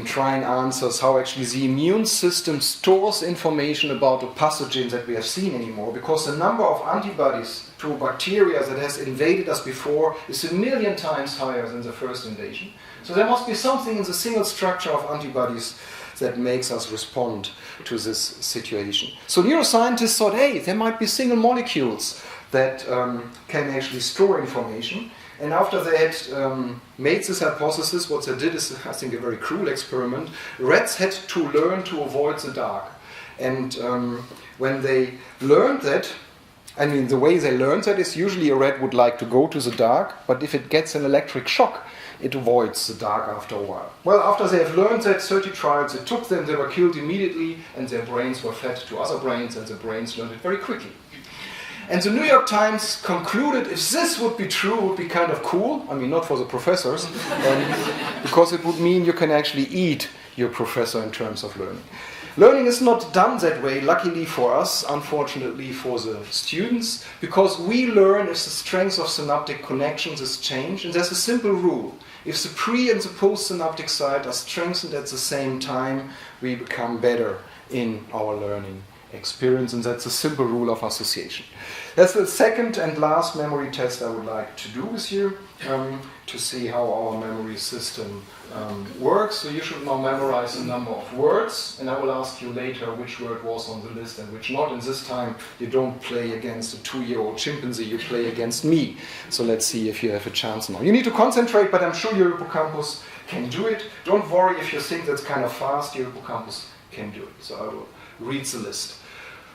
trying answers how actually the immune system stores information about the pathogens that we have seen anymore, because the number of antibodies to bacteria that has invaded us before is 1 million times higher than the first invasion. So there must be something in the single structure of antibodies that makes us respond to this situation. So neuroscientists thought, hey, there might be single molecules that can actually store information. And after they had made this hypothesis, what they did is, I think, a very cruel experiment. Rats had to learn to avoid the dark. And when they learned that, I mean, the way they learn that is usually a rat would like to go to the dark, but if it gets an electric shock, it avoids the dark after a while. Well, after they have learned that, 30 trials, it took them, they were killed immediately, and their brains were fed to other brains, and the brains learned it very quickly. And the New York Times concluded if this would be true, it would be kind of cool. I mean, not for the professors, because it would mean you can actually eat your professor in terms of learning. Learning is not done that way, luckily for us, unfortunately for the students, because we learn if the strength of synaptic connections is changed, and there's a simple rule. If the pre- and the post-synaptic side are strengthened at the same time, we become better in our learning experience, and that's a simple rule of association. That's the second and last memory test I would like to do with you, to see how our memory system works. So you should now memorize a number of words, and I will ask you later which word was on the list and which not. And this time you don't play against a 2-year-old chimpanzee, you play against me. So let's see if you have a chance now. You need to concentrate, but I'm sure your hippocampus can do it. Don't worry if you think that's kind of fast, your hippocampus can do it. So I will read the list.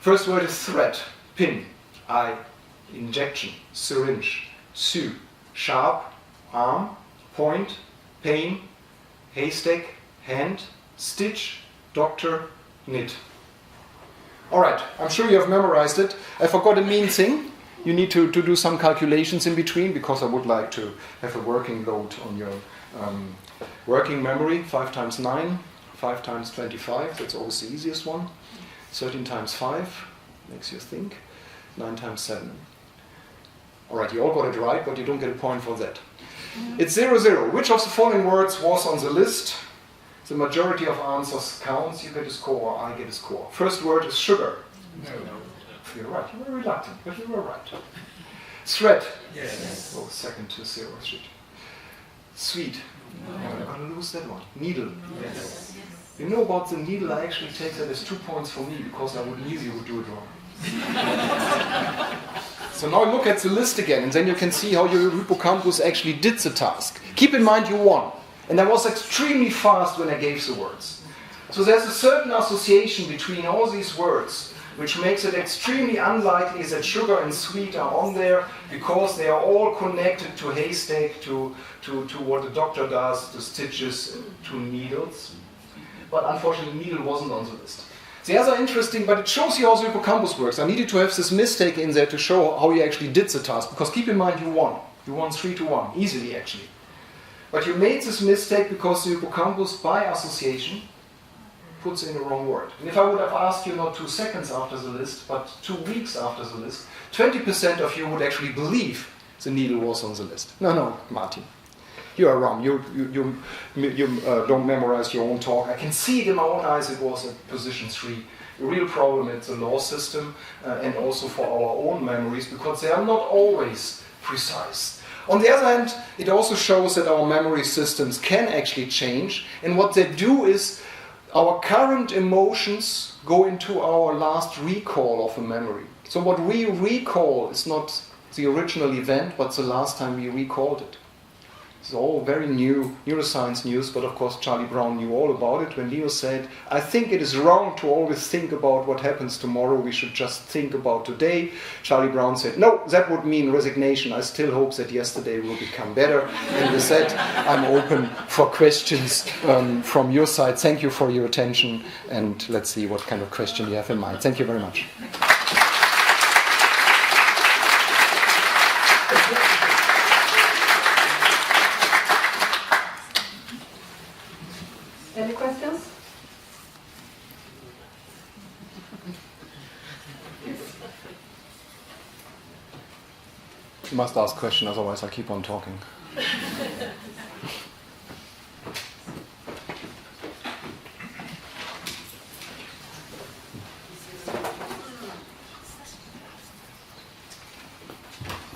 First word is thread, pin, eye, injection, syringe, sew, sharp, arm, point, pain, haystack, hand, stitch, doctor, knit. Alright, I'm sure you have memorized it. I forgot a mean thing. You need to do some calculations in between, because I would like to have a working load on your working memory. 5 times 9, 5 times 25, that's always the easiest one. 13 times 5 makes you think. 9 times 7. Alright, you all got it right, but you don't get a point for that. It's 0-0. Which of the following words was on the list? The majority of answers counts. You get a score, or I get a score. First word is sugar. No. You're right. You were reluctant, but you were right. Thread. Yes. Oh, second to 0. Shit. Sweet. No. I'm going to lose that one. Needle. Yes. You know about the needle, I actually take that as 2 points for me, because I knew you would do it wrong. So now look at the list again, and then you can see how your hippocampus actually did the task. Keep in mind you won. And I was extremely fast when I gave the words. So there's a certain association between all these words, which makes it extremely unlikely that sugar and sweet are on there, because they are all connected to haystack, to what the doctor does, to stitches, to needles. But unfortunately, needle wasn't on the list. The other interesting, but it shows you how the hippocampus works. I needed to have this mistake in there to show how you actually did the task, because keep in mind you won. You won 3-1, easily actually. But you made this mistake because the hippocampus, by association, puts in the wrong word. And if I would have asked you not 2 seconds after the list, but 2 weeks after the list, 20% of you would actually believe the needle was on the list. No, Martin. You are wrong. You don't memorize your own talk. I can see it in my own eyes. It was at position 3. The real problem is the law system, and also for our own memories, because they are not always precise. On the other hand, it also shows that our memory systems can actually change, and what they do is our current emotions go into our last recall of a memory. So what we recall is not the original event, but the last time we recalled it. It's all very new neuroscience news, but of course Charlie Brown knew all about it when Leo said, I think it is wrong to always think about what happens tomorrow, we should just think about today. Charlie Brown said, no, that would mean resignation. I still hope that yesterday will become better. And with that, I'm open for questions from your side. Thank you for your attention, and let's see what kind of question you have in mind. Thank you very much. Any questions? You must ask questions, otherwise I keep on talking.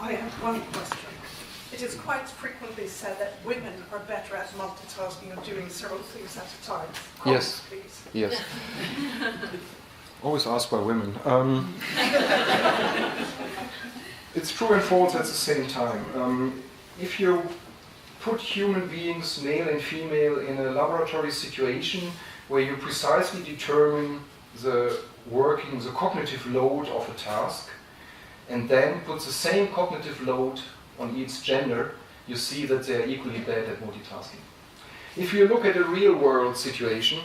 I have one question. It is quite frequently said that women are better at multitasking or doing several things at a time. Yes. Please. Yes. Always asked by women. It's true and false at the same time. If you put human beings, male and female, in a laboratory situation where you precisely determine the cognitive load of a task, and then puts the same cognitive load on each gender, you see that they are equally bad at multitasking. If you look at a real-world situation,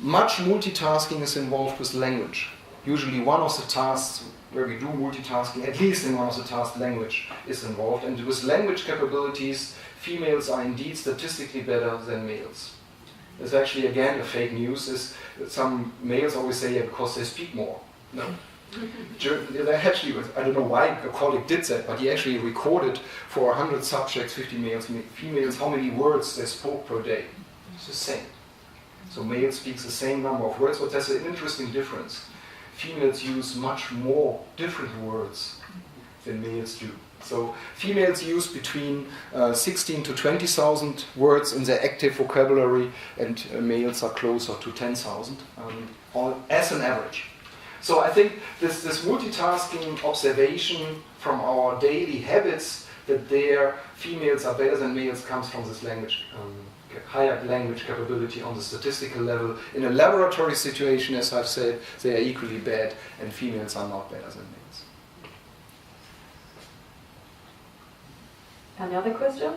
much multitasking is involved with language. Usually one of the tasks where we do multitasking, at least in one of the tasks, language is involved. And with language capabilities, females are indeed statistically better than males. It's actually, again, a fake news. Is some males always say, yeah, because they speak more. No. They actually, I don't know why a colleague did that, but he actually recorded for 100 subjects, 50 males, females, how many words they spoke per day. It's the same. So males speak the same number of words, but there's an interesting difference. Females use much more different words than males do. So females use between 16 to 20,000 words in their active vocabulary, and males are closer to 10,000 as an average. So I think this multitasking observation from our daily habits that females are better than males comes from this language, higher language capability on the statistical level. In a laboratory situation, as I've said, they are equally bad, and females are not better than males. Any other question?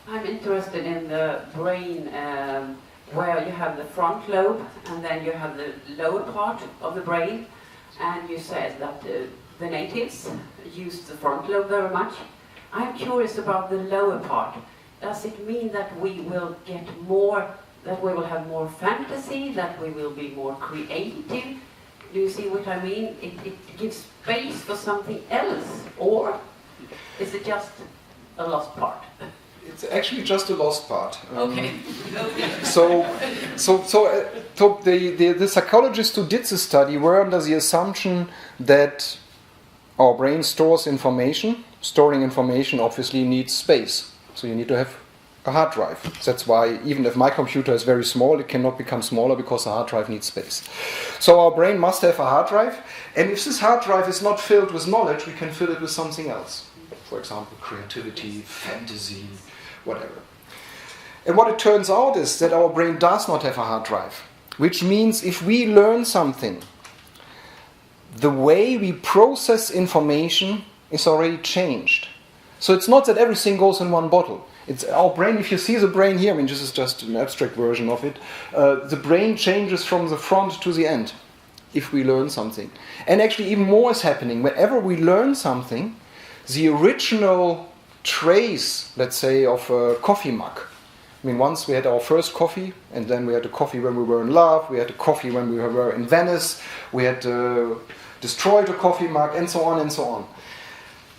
I'm interested in the brain where you have the front lobe and then you have the lower part of the brain, and you said that the natives used the front lobe very much. I'm curious about the lower part. Does it mean that we will get more, that we will have more fantasy, that we will be more creative? Do you see what I mean? It gives space for something else, or is it just a lost part? It's actually just a lost part. Okay. So the psychologists who did the study were under the assumption that our brain stores information. Storing information obviously needs space. So you need to have a hard drive. That's why even if my computer is very small, it cannot become smaller because the hard drive needs space. So our brain must have a hard drive. And if this hard drive is not filled with knowledge, we can fill it with something else. For example, creativity, fantasy, whatever. And what it turns out is that our brain does not have a hard drive, which means if we learn something, the way we process information is already changed. So it's not that everything goes in one bottle. It's our brain, if you see the brain here, I mean, this is just an abstract version of it, the brain changes from the front to the end if we learn something. And actually even more is happening. Whenever we learn something, the original trace, let's say, of a coffee mug. I mean, once we had our first coffee, and then we had a coffee when we were in love, we had a coffee when we were in Venice, we had destroyed a coffee mug, and so on and so on.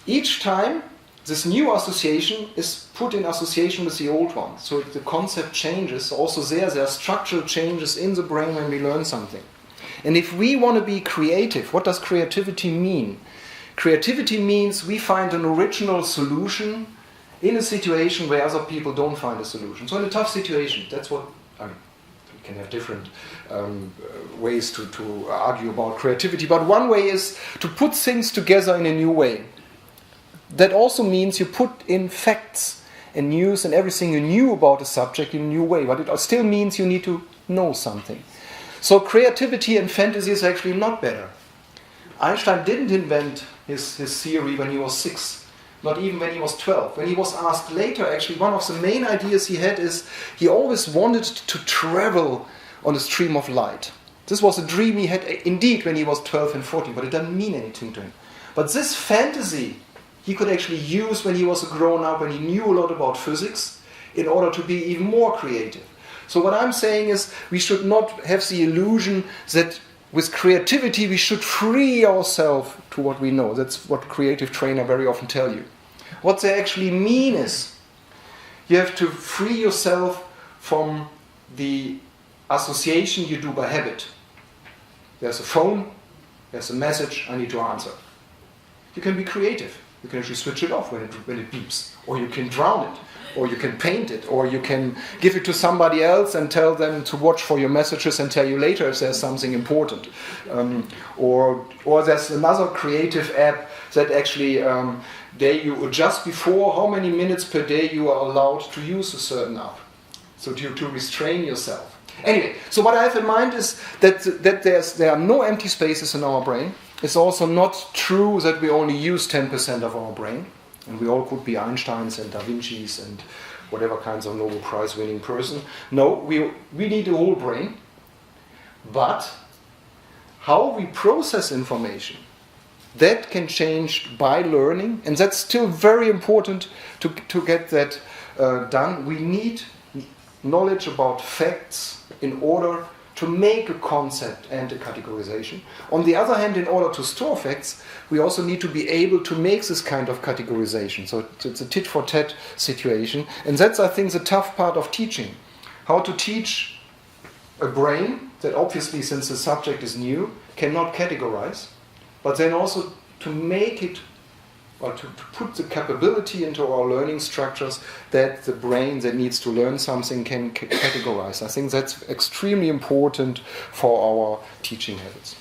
Each time, this new association is put in association with the old one. So the concept changes. Also there are structural changes in the brain when we learn something. And if we want to be creative, what does creativity mean? Creativity means we find an original solution in a situation where other people don't find a solution. So in a tough situation, that's what, I mean, we can have different ways to argue about creativity, but one way is to put things together in a new way. That also means you put in facts and news and everything you knew about a subject in a new way, but it still means you need to know something. So creativity and fantasy is actually not better. Einstein didn't invent his theory when he was 6, not even when he was 12. When he was asked later, actually, one of the main ideas he had is he always wanted to travel on a stream of light. This was a dream he had indeed when he was 12 and 14, but it doesn't mean anything to him. But this fantasy he could actually use when he was a grown-up and he knew a lot about physics in order to be even more creative. So what I'm saying is we should not have the illusion that with creativity we should free ourselves to what we know. That's what creative trainers very often tell you. What they actually mean is you have to free yourself from the association you do by habit. There's a phone, there's a message, I need to answer. You can be creative. You can actually switch it off when it beeps, or you can drown it. or you can paint it, or you can give it to somebody else and tell them to watch for your messages and tell you later if there's something important. Or there's another creative app that actually you adjust before how many minutes per day you are allowed to use a certain app, so to restrain yourself. Anyway, so what I have in mind is that there are no empty spaces in our brain. It's also not true that we only use 10% of our brain, and we all could be Einsteins and Da Vincis and whatever kinds of Nobel Prize winning person. No, we need a whole brain, but how we process information, that can change by learning, and that's still very important to get that done. We need knowledge about facts in order to make a concept and a categorization. On the other hand, in order to store facts, we also need to be able to make this kind of categorization. So it's a tit-for-tat situation. And that's, I think, the tough part of teaching. How to teach a brain that obviously, since the subject is new, cannot categorize, but then also to make it, or to put the capability into our learning structures that the brain that needs to learn something can categorize. I think that's extremely important for our teaching habits.